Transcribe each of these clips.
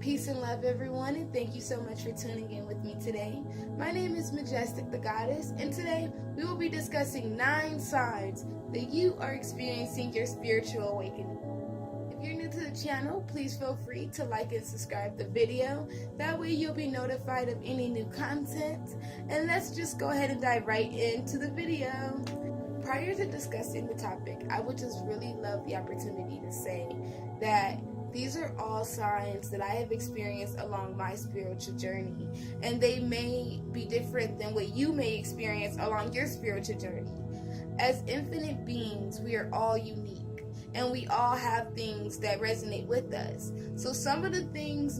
Peace and love, everyone, and thank you so much for tuning in with me today. My name is Majestic the Goddess, and today we will be discussing 9 signs that you are experiencing your spiritual awakening. If you're new to the channel, please feel free to like and subscribe the video. That way you'll be notified of any new content. And let's just go ahead and dive right into the video. Prior to discussing the topic, I would just really love the opportunity to say that these are all signs that I have experienced along my spiritual journey, and they may be different than what you may experience along your spiritual journey. As infinite beings, we are all unique, and we all have things that resonate with us. So some of the things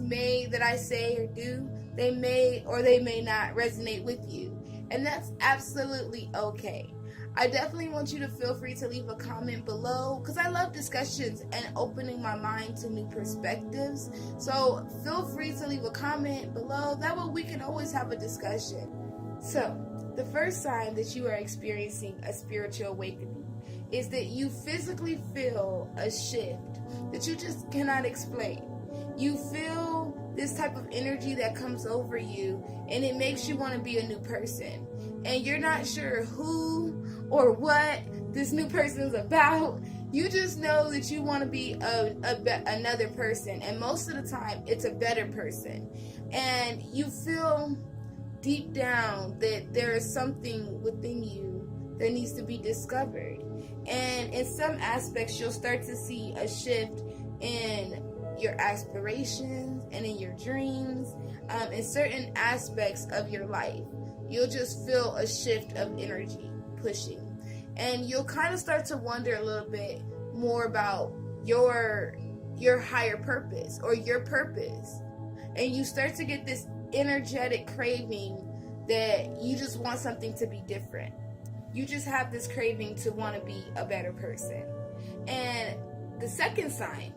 that I say or do, they may or they may not resonate with you, and that's absolutely okay. I definitely want you to feel free to leave a comment below because I love discussions and opening my mind to new perspectives. So feel free to leave a comment below. That way we can always have a discussion. So the first sign that you are experiencing a spiritual awakening is that you physically feel a shift that you just cannot explain. You feel this type of energy that comes over you, and it makes you want to be a new person. And you're not sure who or what this new person is about. You just know that you want to be another person, and most of the time it's a better person. And you feel deep down that there is something within you that needs to be discovered. And in some aspects you'll start to see a shift in your aspirations and in your dreams, in certain aspects of your life. You'll just feel a shift of energy pushing, and you'll kind of start to wonder a little bit more about your higher purpose or your purpose, and you start to get this energetic craving that you just want something to be different. You just have this craving to want to be a better person. And the second sign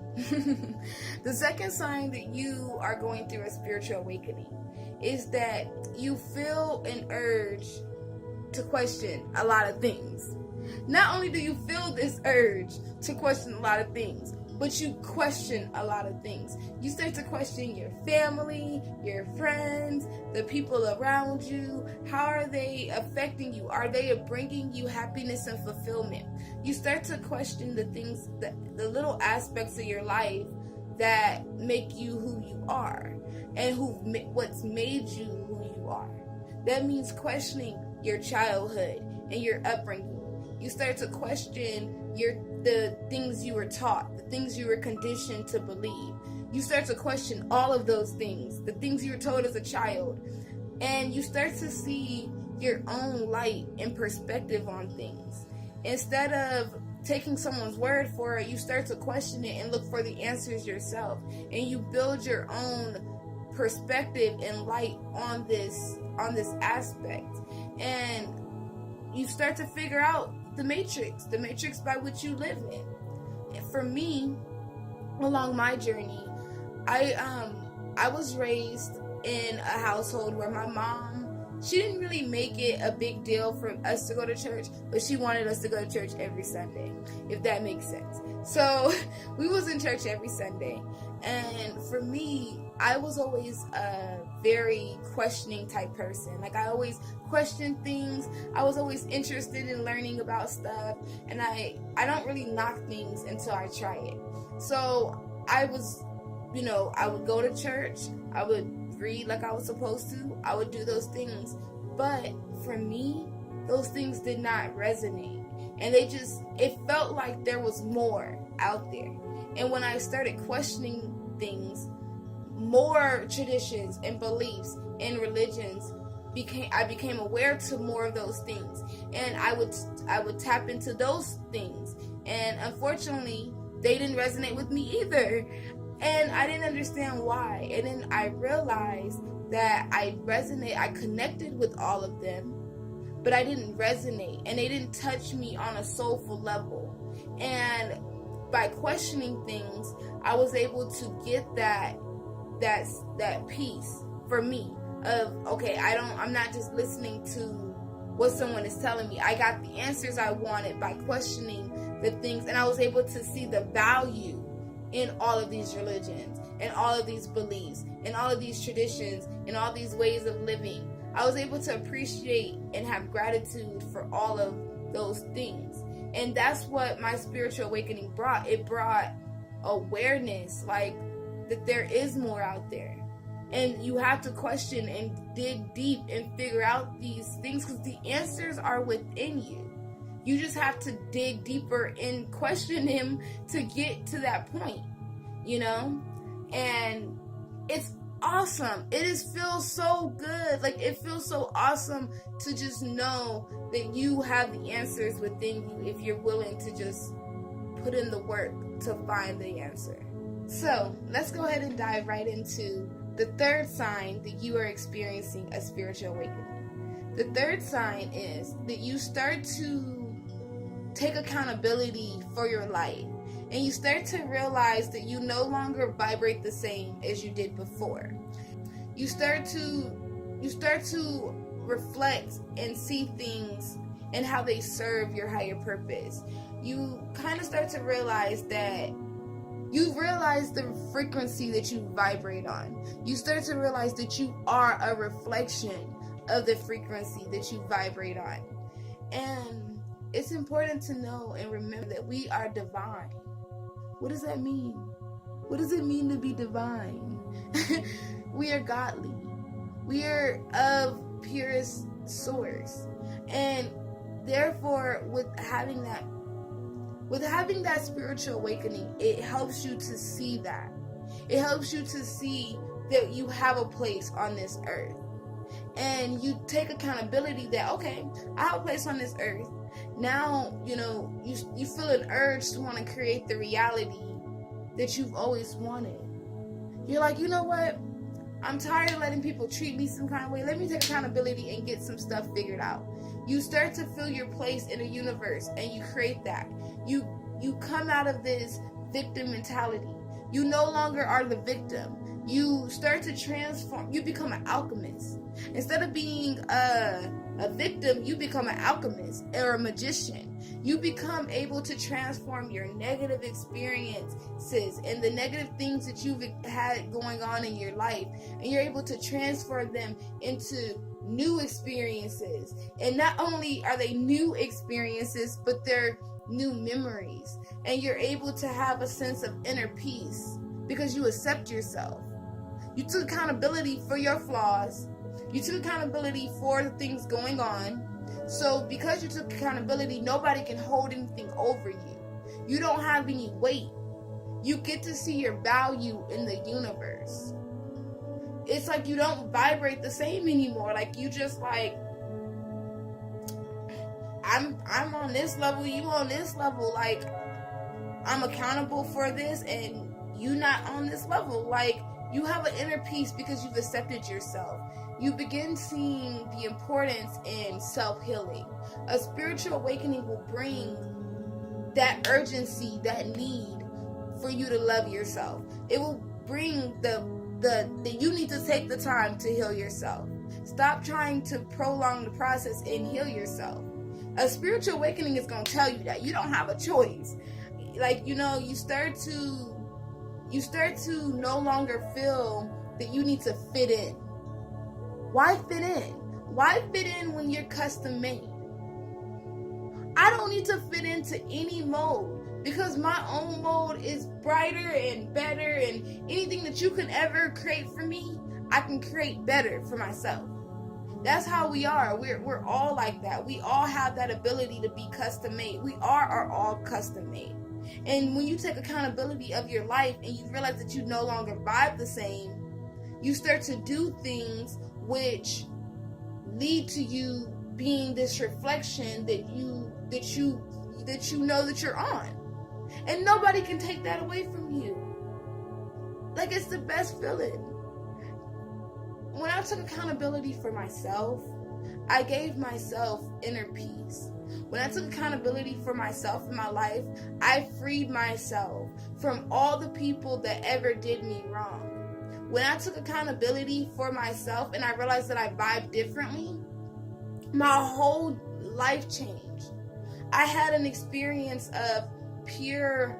the second sign that you are going through a spiritual awakening is that you feel an urge to question a lot of things. Not only do you feel this urge to question a lot of things, but you question a lot of things. You start to question your family, your friends, the people around you. How are they affecting you? Are they bringing you happiness and fulfillment? You start to question the things, the little aspects of your life that make you who you are, and what's made you who you are. That means questioning your childhood and your upbringing. You start to question the things you were taught, the things you were conditioned to believe. You start to question all of those things, the things you were told as a child, and you start to see your own light and perspective on things. Instead of taking someone's word for it, you start to question it and look for the answers yourself, and you build your own perspective and light on this aspect, and you start to figure out the matrix by which you live in. And for me, along my journey, I was raised in a household where my mom, she didn't really make it a big deal for us to go to church, but she wanted us to go to church every Sunday, if that makes sense. So we was in church every Sunday, and for me, I was always a very questioning type person. Like, I always questioned things. I was always interested in learning about stuff, and I don't really knock things until I try it. So I was, I would go to church, I would read like I was supposed to, I would do those things, but for me, those things did not resonate, and it felt like there was more out there. And when I started questioning things, more traditions and beliefs and religions I became aware to more of those things, and I would tap into those things, and unfortunately they didn't resonate with me either, and I didn't understand why. And then I realized that I connected with all of them, but I didn't resonate, and they didn't touch me on a soulful level. And by questioning things, I was able to get that piece for me of, okay, I'm not just listening to what someone is telling me. I got the answers I wanted by questioning the things, and I was able to see the value in all of these religions and all of these beliefs and all of these traditions and all these ways of living. I was able to appreciate and have gratitude for all of those things. And that's what my spiritual awakening brought. It brought awareness, like that there is more out there. And you have to question and dig deep and figure out these things, because the answers are within you. You just have to dig deeper and question him to get to that point, you know? And it's awesome. Feels so good. Like, it feels so awesome to just know that you have the answers within you if you're willing to just put in the work to find the answer. So let's go ahead and dive right into the third sign that you are experiencing a spiritual awakening. The third sign is that you start to take accountability for your life, and you start to realize that you no longer vibrate the same as you did before. You start to reflect and see things and how they serve your higher purpose. You kind of start to realize that you realize the frequency that you vibrate on. You start to realize that you are a reflection of the frequency that you vibrate on. And it's important to know and remember that we are divine. What does that mean? What does it mean to be divine? We are godly. We are of purest source. And therefore, with having that spiritual awakening, it helps you to see that. It helps you to see that you have a place on this earth. And you take accountability that, okay, I have a place on this earth. Now, you feel an urge to want to create the reality that you've always wanted. You're like, you know what? I'm tired of letting people treat me some kind of way. Let me take accountability and get some stuff figured out. You start to feel your place in the universe, and you create that. You come out of this victim mentality. You no longer are the victim. You start to transform. You become an alchemist. Instead of being a victim, you become an alchemist or a magician. You become able to transform your negative experiences and the negative things that you've had going on in your life, and you're able to transfer them into new experiences. And not only are they new experiences, but they're new memories. And you're able to have a sense of inner peace because you accept yourself. You took accountability for your flaws. You took accountability for the things going on. So because you took accountability, nobody can hold anything over you. You don't have any weight. You get to see your value in the universe. It's like you don't vibrate the same anymore. Like, you just like, I'm on this level, you on this level. Like, I'm accountable for this and you not on this level. Like, you have an inner peace because you've accepted yourself. You begin seeing the importance in self-healing. A spiritual awakening will bring that urgency, that need for you to love yourself. It will bring that you need to take the time to heal yourself. Stop trying to prolong the process and heal yourself. A spiritual awakening is going to tell you that you don't have a choice. Like, you start to no longer feel that you need to fit in. Why fit in? Why fit in when you're custom made? I don't need to fit into any mold because my own mold is brighter and better, and anything that you can ever create for me, I can create better for myself. That's how we are. We're all like that. We all have that ability to be custom made. We are all custom made. And when you take accountability of your life and you realize that you no longer vibe the same, you start to do things which lead to you being this reflection that you know that you're on. And nobody can take that away from you. Like, it's the best feeling. When I took accountability for myself, I gave myself inner peace. When I took accountability for myself in my life, I freed myself from all the people that ever did me wrong. When I took accountability for myself and I realized that I vibe differently, my whole life changed. I had an experience of pure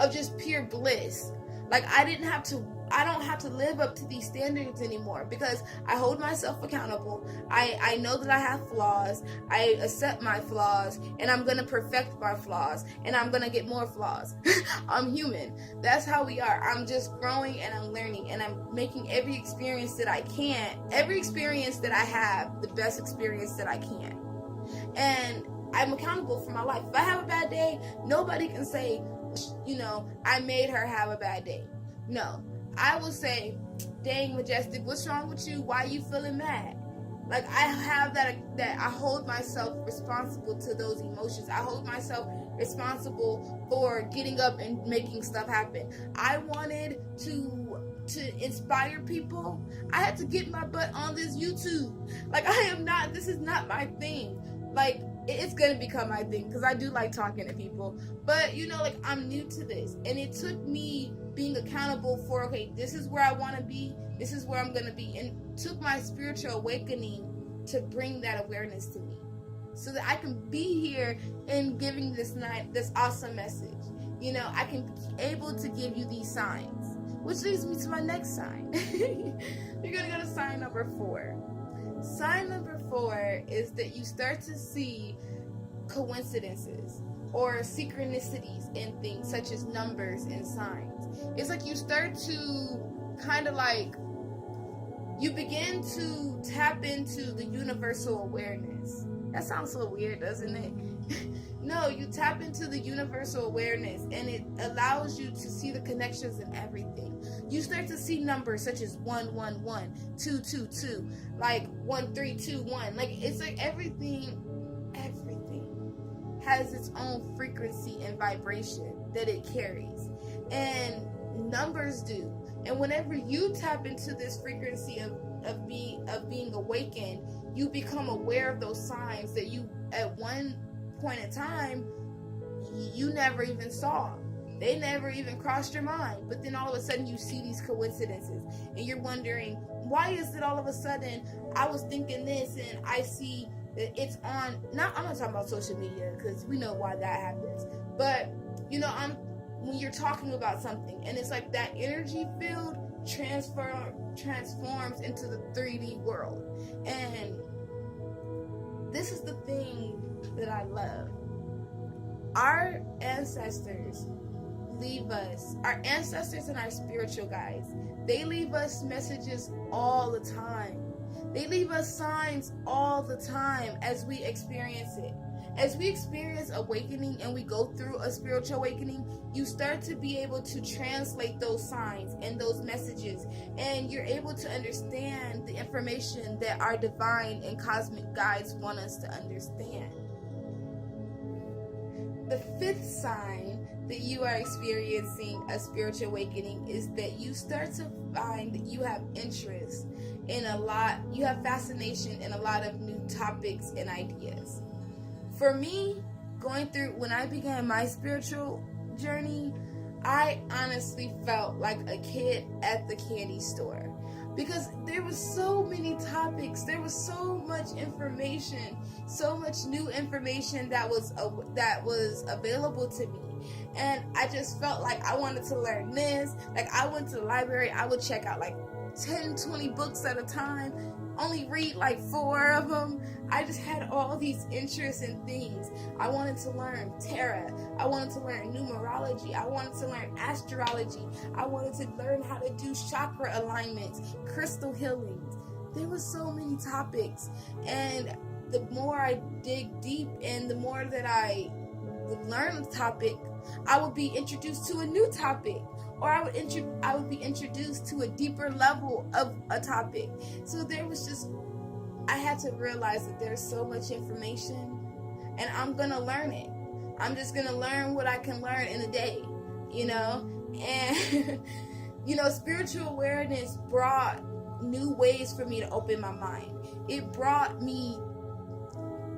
of just pure bliss. Like I don't have to live up to these standards anymore, because I hold myself accountable. I know that I have flaws. I accept my flaws, and I'm going to perfect my flaws, and I'm going to get more flaws. I'm human. That's how we are. I'm just growing, and I'm learning, and I'm making every experience that I have, the best experience that I can. And I'm accountable for my life. If I have a bad day, nobody can say, I made her have a bad day. No, I will say, dang, Majestic, what's wrong with you? Why are you feeling mad? Like, I have that I hold myself responsible to those emotions. I hold myself responsible for getting up and making stuff happen. I wanted to inspire people. I had to get my butt on this YouTube. Like, this is not my thing. Like, it's going to become my thing, because I do like talking to people. But, I'm new to this. And it took me being accountable for, okay, this is where I want to be. This is where I'm going to be. And took my spiritual awakening to bring that awareness to me, so that I can be here and giving this awesome message. I can be able to give you these signs. Which leads me to my next sign. We're going to go to sign number 4. Sign number 4 is that you start to see coincidences or synchronicities in things such as numbers and signs. It's like you start to you begin to tap into the universal awareness. That sounds so weird, doesn't it? No, you tap into the universal awareness, and it allows you to see the connections in everything. You start to see numbers such as 111, 222, like 1321. Like, it's like everything has its own frequency and vibration that it carries, and numbers do. And whenever you tap into this frequency of being awakened, you become aware of those signs that you, at one point in time, you never even saw. They never even crossed your mind. But then all of a sudden you see these coincidences, and you're wondering, why is it all of a sudden I was thinking this and I see that it's on, I'm not talking about social media, because we know why that happens. But, when you're talking about something and it's like that energy field transforms into the 3D world. And this is the thing that I love. Our ancestors and our spiritual guides, they leave us messages all the time. They leave us signs all the time as we experience it. As we experience awakening and we go through a spiritual awakening, you start to be able to translate those signs and those messages, and you're able to understand the information that our divine and cosmic guides want us to understand. The 5th sign that you are experiencing a spiritual awakening is that you start to find that you have interest in you have fascination in a lot of new topics and ideas. For me, when I began my spiritual journey, I honestly felt like a kid at the candy store, because there was so many topics, there was so much information, so much new information that was available to me. And I just felt like I wanted to learn this. Like, I went to the library, I would check out like 10, 20 books at a time, only read like 4 of them. I just had all these interests in things. I wanted to learn tarot. I wanted to learn numerology. I wanted to learn astrology. I wanted to learn how to do chakra alignments, crystal healings. There were so many topics. And the more I dig deep and the more that I would learn the topic, I would be introduced to a new topic. Or I would be introduced to a deeper level of a topic. So I had to realize that there's so much information, and I'm going to learn it. I'm just going to learn what I can learn in a day, And, spiritual awareness brought new ways for me to open my mind. It brought me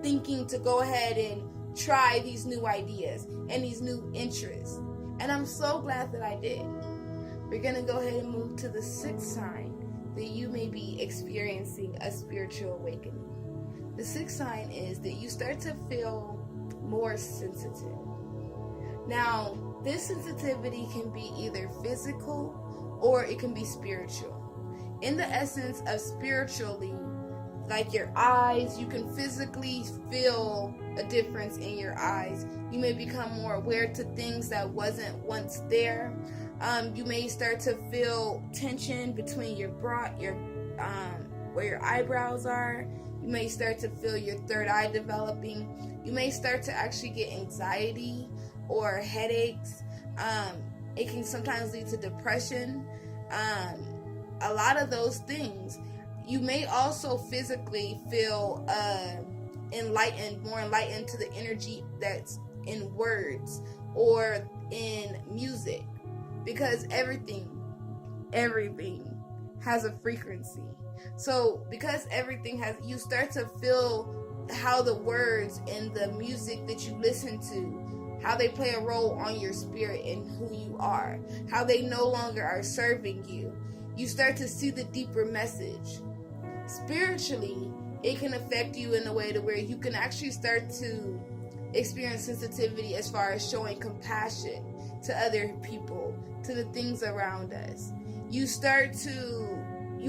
thinking to go ahead and try these new ideas and these new interests. And I'm so glad that I did. We're going to go ahead and move to the 6th sign that you may be experiencing a spiritual awakening. The 6th sign is that you start to feel more sensitive. Now, This sensitivity can be either physical or it can be spiritual. In the essence of spiritually, like your eyes, you can physically feel a difference in your eyes. You may become more aware to things that wasn't once there. You may start to feel tension between your brow, where your eyebrows are. You may start to feel your third eye developing. You may start to actually get anxiety or headaches. It can sometimes lead to depression. A lot of those things. You may also physically feel more enlightened to the energy that's in words or in music, because everything has a frequency. So because everything has, you start to feel how the words and the music that you listen to, how they play a role on your spirit and who you are, how they no longer are serving you. You start to see the deeper message. Spiritually, it can affect you in a way to where you can actually start to experience sensitivity as far as showing compassion to other people, to the things around us. You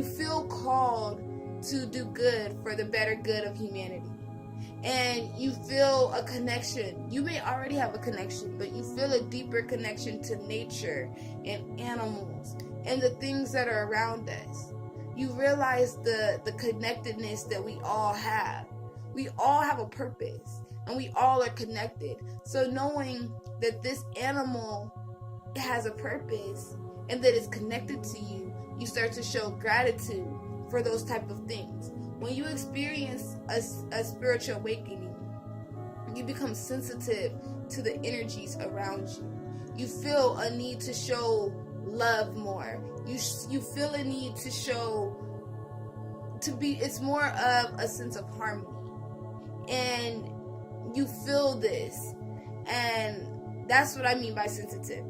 feel called to do good for the better good of humanity. And you feel a connection. You may already have a connection, but you feel a deeper connection to nature and animals and the things that are around us. You realize the connectedness that we all have. We all have a purpose, and we all are connected. So knowing that this animal has a purpose and that it's connected to you, you start to show gratitude for those type of things. When you experience a spiritual awakening, you become sensitive to the energies around you. You feel a need to show love more. You feel a need to show, it's more of a sense of harmony. And you feel this. And that's what I mean by sensitive.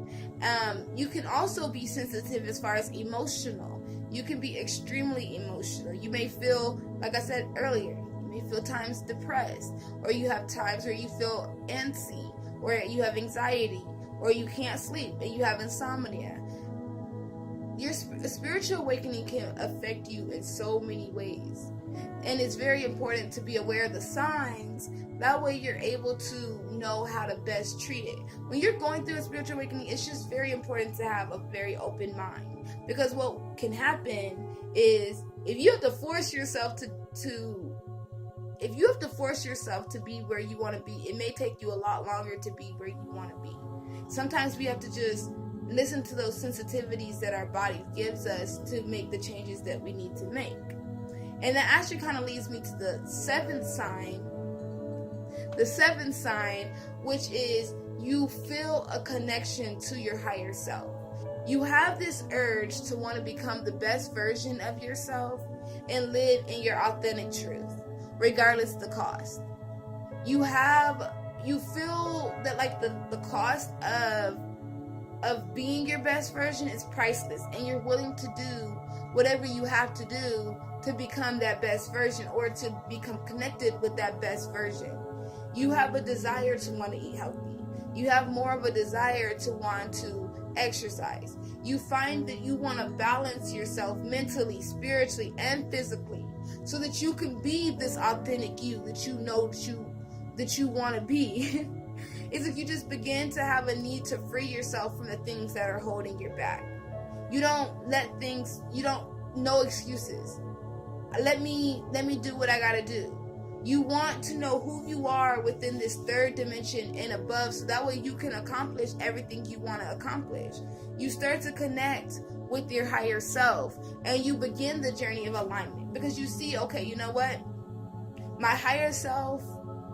You can also be sensitive as far as emotional. You can be extremely emotional. You may feel, like I said earlier, you may feel times depressed, or you have times where you feel antsy, or you have anxiety, or you can't sleep and you have insomnia. Your spiritual awakening can affect you in so many ways. And it's very important to be aware of the signs. That way you're able to know how to best treat it. When you're going through a spiritual awakening, it's just very important to have a very open mind. Because what can happen is, if you have to force yourself to be where you want to be, it may take you a lot longer to be where you want to be. Sometimes we have to just listen to those sensitivities that our body gives us to make the changes that we need to make. And that actually kind of leads me to the seventh sign. The seventh sign, which is you feel a connection to your higher self. You have this urge to want to become the best version of yourself and live in your authentic truth, regardless of the cost. You feel that like the cost of being your best version is priceless, and you're willing to do whatever you have to do to become that best version, or to become connected with that best version. You have a desire to want to eat healthy. You have more of a desire to want to exercise. You find that you want to balance yourself mentally, spiritually, and physically, so that you can be this authentic you that you know that you want to be. Is if you just begin to have a need to free yourself from the things that are holding you back. No excuses. Let me do what I gotta do. You want to know who you are within this third dimension and above, so that way you can accomplish everything you want to accomplish. You start to connect with your higher self, and you begin the journey of alignment, because you see, okay, you know what? My higher self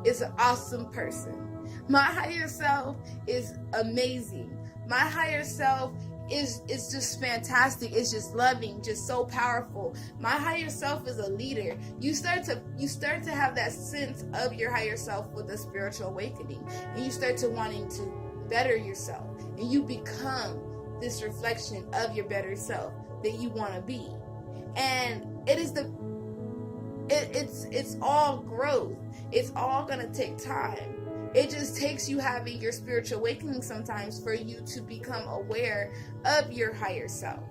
is an awesome person. My higher self is amazing. My higher self is just fantastic. It's just loving, just so powerful. My higher self is a leader. You start to have that sense of your higher self with a spiritual awakening, and you start to wanting to better yourself, and you become this reflection of your better self that you want to be. And it's all growth. It's all gonna take time. It just takes you having your spiritual awakening sometimes for you to become aware of your higher self,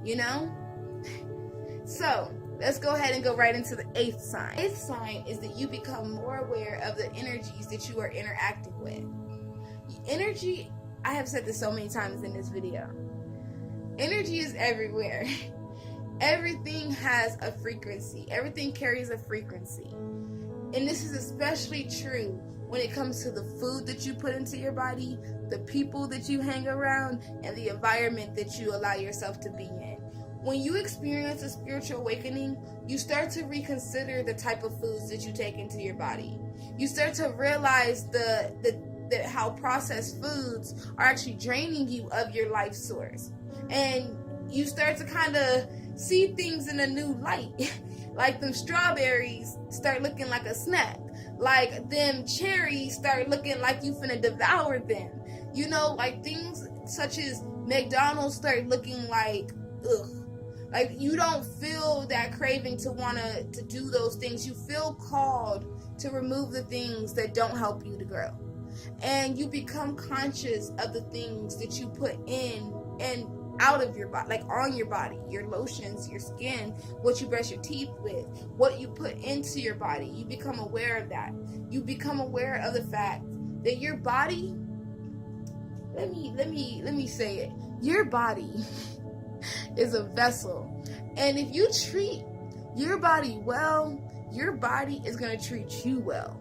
you know? So let's go ahead and go right into the 8th sign. 8th sign is that you become more aware of the energies that you are interacting with. Energy, I have said this so many times in this video. Energy is everywhere. Everything has a frequency. Everything carries a frequency. And this is especially true when it comes to the food that you put into your body, the people that you hang around, and the environment that you allow yourself to be in. When you experience a spiritual awakening, you start to reconsider the type of foods that you take into your body. You start to realize how processed foods are actually draining you of your life source. And you start to kind of see things in a new light. Like them strawberries start looking like a snack. Like them cherries start looking like you finna devour them. You know, like things such as McDonald's start looking like, ugh. Like you don't feel that craving to wanna to do those things. You feel called to remove the things that don't help you to grow. And you become conscious of the things that you put in and out of your body, like on your body, your lotions, your skin, what you brush your teeth with, what you put into your body. You become aware of that. You become aware of the fact that your body, let me say it, your body is a vessel. And if you treat your body well, your body is going to treat you well.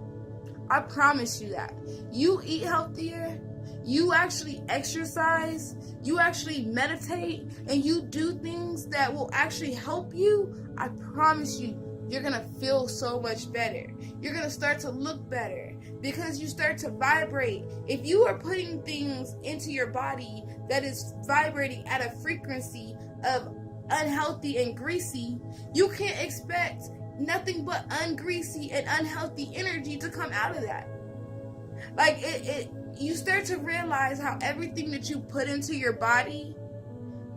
I promise you that. You eat healthier, you actually exercise, you actually meditate, and you do things that will actually help you, I promise you, you're going to feel so much better. You're going to start to look better because you start to vibrate. If you are putting things into your body that is vibrating at a frequency of unhealthy and greasy, you can't expect nothing but ungreasy and unhealthy energy to come out of that. Like you start to realize how everything that you put into your body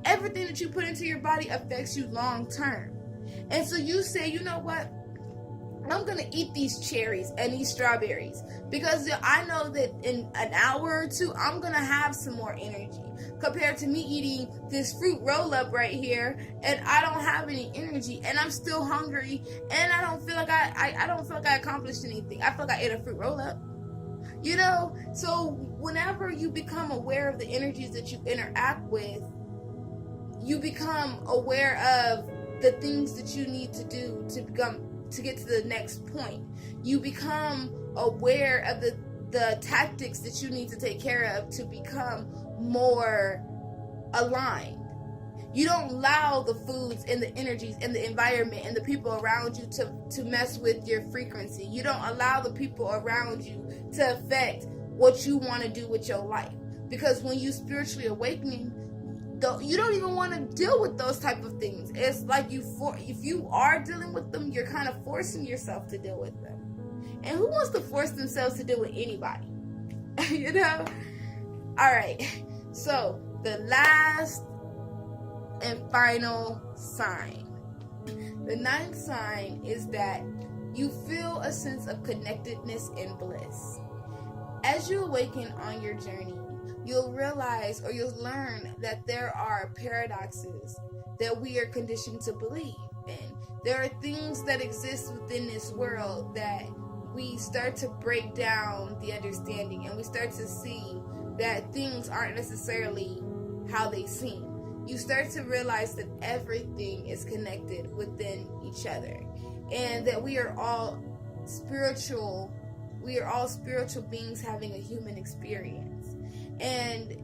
affects you long term. And so you say, you know what? I'm going to eat these cherries and these strawberries because I know that in an hour or two, I'm going to have some more energy compared to me eating this fruit roll up right here and I don't have any energy and I'm still hungry and I don't feel like I accomplished anything. I feel like I ate a fruit roll up. You know, so whenever you become aware of the energies that you interact with, you become aware of the things that you need to do to get to the next point. You become aware of the tactics that you need to take care of to become more aligned. You don't allow the foods and the energies and the environment and the people around you to mess with your frequency. You don't allow the people around you to affect what you want to do with your life. Because when you spiritually awakening, you don't even want to deal with those type of things. It's like if you are dealing with them, you're kind of forcing yourself to deal with them. And who wants to force themselves to deal with anybody? You know? All right. So the last and final sign. The 9th sign is that you feel a sense of connectedness and bliss. As you awaken on your journey, you'll realize or you'll learn that there are paradoxes that we are conditioned to believe in. There are things that exist within this world that we start to break down the understanding and we start to see that things aren't necessarily how they seem. You start to realize that everything is connected within each other and that we are all spiritual beings having a human experience. And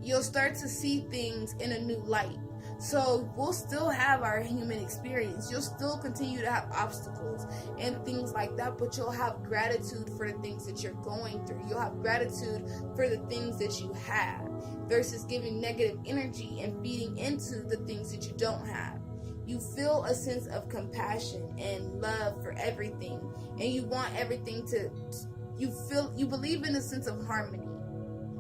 you'll start to see things in a new light. So we'll still have our human experience. You'll still continue to have obstacles and things like that, but you'll have gratitude for the things that you're going through. You'll have gratitude for the things that you have versus giving negative energy and feeding into the things that you don't have. You feel a sense of compassion and love for everything, and you want everything you believe in a sense of harmony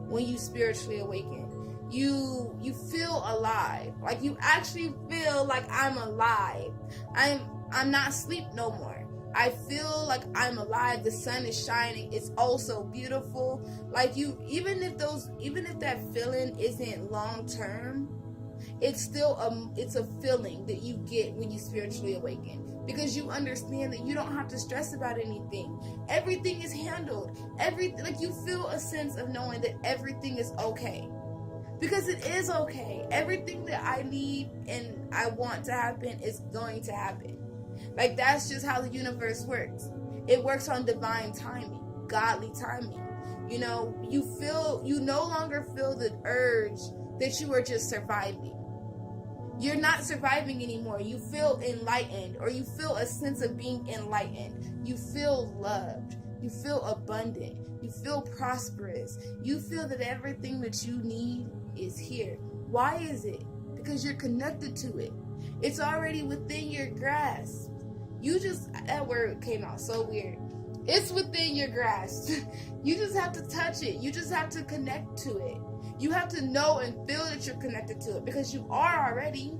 when you spiritually awaken. You feel alive. Like you actually feel like I'm alive. I'm not asleep no more. I feel like I'm alive. The sun is shining. It's oh so beautiful. Like even if that feeling isn't long term, it's still it's a feeling that you get when you spiritually awaken, because you understand that you don't have to stress about anything. Everything is handled. Like you feel a sense of knowing that everything is okay, because it is okay. Everything that I need and I want to happen is going to happen. Like that's just how the universe works. It works on divine timing, godly timing. You no longer feel the urge that you are just surviving. You're not surviving anymore. You feel enlightened, or you feel a sense of being enlightened. You feel loved. You feel abundant. You feel prosperous. You feel that everything that you need is here. Why is it? Because you're connected to it. It's already within your grasp. That word came out so weird. It's within your grasp. You just have to touch it. You just have to connect to it. You have to know and feel that you're connected to it, because you are already.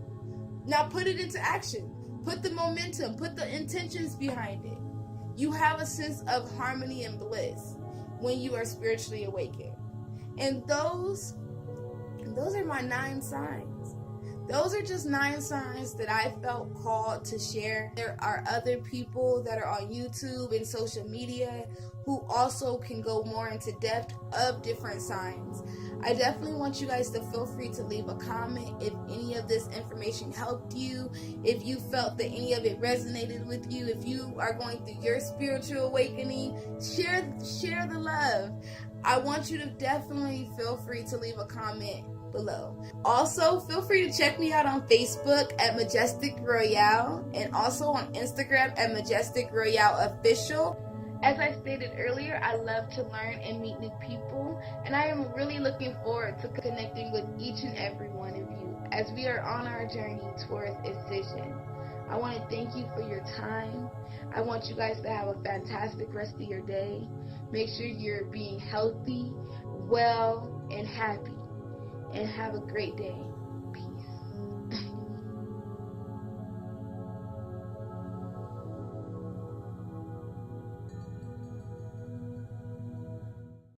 Now put it into action. Put the momentum, put the intentions behind it. You have a sense of harmony and bliss when you are spiritually awakened. And those are my 9 signs. Those are just 9 signs that I felt called to share. There are other people that are on YouTube and social media who also can go more into depth of different signs. I definitely want you guys to feel free to leave a comment if any of this information helped you, if you felt that any of it resonated with you, if you are going through your spiritual awakening. Share the love. I want you to definitely feel free to leave a comment below. Also, feel free to check me out on Facebook at Majestic Royale, and also on Instagram at Majestic Royale Official. As I stated earlier, I love to learn and meet new people, and I am really looking forward to connecting with each and every one of you as we are on our journey towards Ascension. I want to thank you for your time. I want you guys to have a fantastic rest of your day. Make sure you're being healthy, well, and happy. And have a great day.